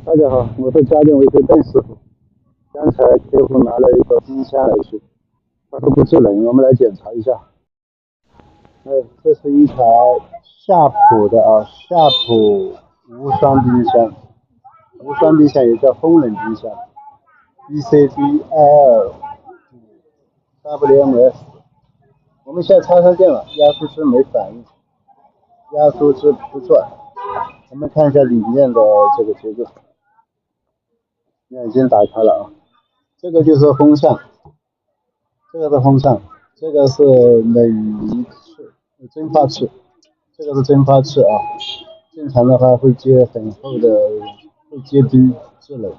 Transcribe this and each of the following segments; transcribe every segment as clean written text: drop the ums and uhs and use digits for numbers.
大家好，我是家电维修邓师傅。刚才客户拿了一个冰箱来修，他说不制冷，我们来检查一下。这是一台夏普的夏普无霜冰箱，无霜冰箱也叫风冷冰箱 BCDIL WMS。我们现在插上电了，压缩机没反应，压缩机不转。我们看一下里面的这个结构，已经打开了啊。这个就是风扇，这个是风扇，这个是冷凝器、蒸发器，这个是蒸发器啊。正常的话会接很厚的，会接冰制冷。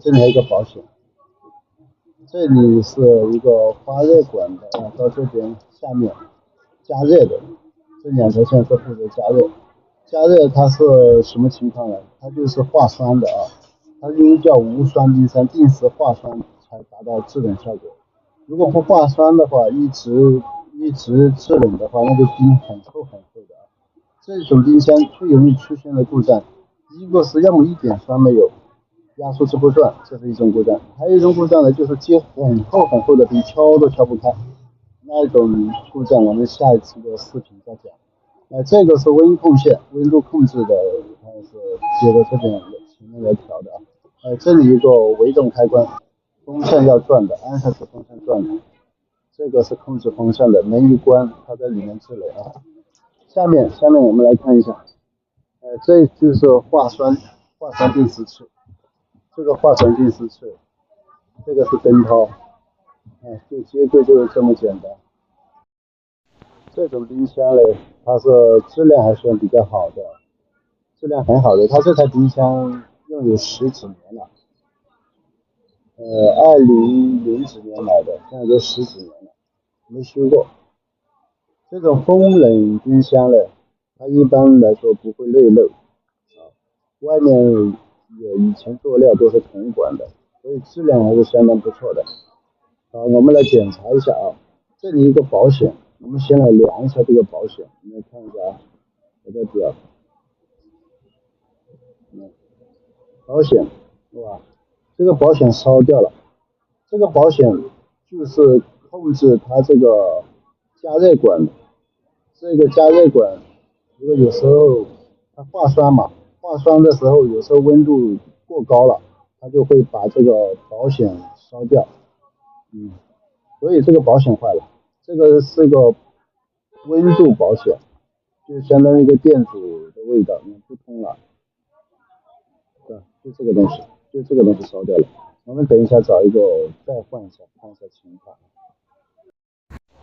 这里还有一个保险，这里是一个发热管的啊，到这边下面加热的，这两条线是负责加热。加热它是什么情况呢？它就是化霜的啊，它因为叫无霜冰箱，定时化霜才达到制冷效果。如果不化霜的话，一直制冷的话，那个冰很厚很厚的啊。这种冰箱最容易出现的故障，一个是要么一点霜没有，压缩机不转，这是一种故障；还有一种故障呢，就是接很厚很厚的冰，敲都敲不开，那种故障我们下一次的视频再讲。这个是温控线，温度控制的，它是接到这边前面来调的啊。这里有个微动开关，风扇要转的，按下去风扇转的。这个是控制风扇的，门一关，它在里面制冷啊。下面我们来看一下，这就是化霜定时器，这个化霜定时器，这个是灯泡，就结构就是这么简单。这种冰箱呢，它是质量还算比较好的，质量很好的。它这台冰箱用有10几年了，2000几年买的，现在都10几年了，没修过。这种风冷冰箱呢，它一般来说不会内漏啊，外面也以前做料都是铜管的，所以质量还是相当不错的。我们来检查一下啊，这里一个保险，我们先来量一下这个保险，我们来看一下啊，我的表，保险，哇，这个保险烧掉了，这个保险就是控制它这个加热管的，这个加热管，如果有时候它化霜嘛，化霜的时候有时候温度过高了，它就会把这个保险烧掉，所以这个保险坏了，这个是个温度保险，就相当于一个电阻的味道，不通了，对，就这个东西，烧掉了。我们等一下找一个再换一下，看一下情况。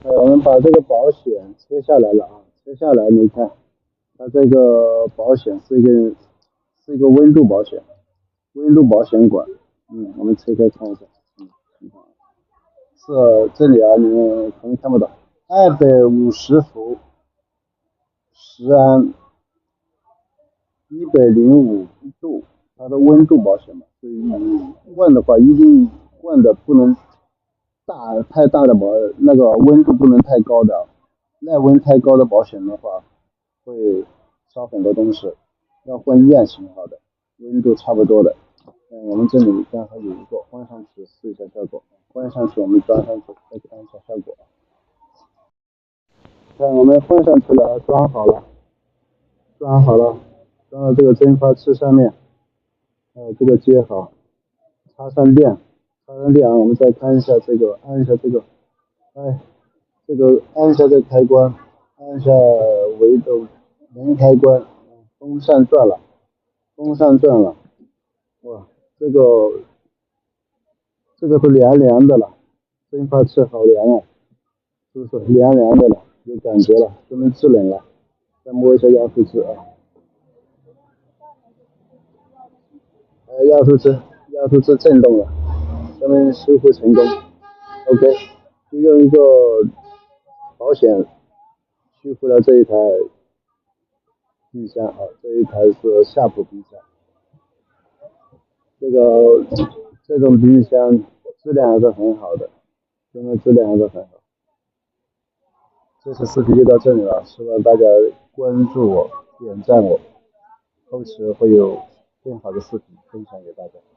我们把这个保险切下来了啊，切下来你看，它这个保险是一个温度保险，温度保险管，我们切开看一下，情况是这里啊，你们可能看不到，250伏10安，105度，它的温度保险嘛，所以你换的话一定换的不能太大的那个温度不能太高的，耐温太高的保险的话会烧很多东西，要换1安型号的，温度差不多的。我们这里刚好有一个，换上去试一下效果，换上去我们装上去再看一下效果。看我们换上去了，装好了，装到这个蒸发器上面，这个接好，插上电啊，我们再看一下这个，按一下这个，这个按一下这个开关，按一下微动门开关，风扇转了，哇，这个是凉凉的了，蒸发器好凉啊，是不是凉凉的了，有感觉了，说明制冷了。再摸一下压缩机啊，压缩机震动了，说明修复成功。OK， 就用一个保险修复了这一台冰箱啊，这一台是夏普冰箱。这种冰箱质量还是很好的，真的质量还是很好。这次视频就到这里了，希望大家关注我、点赞我，后期会有更好的视频分享给大家。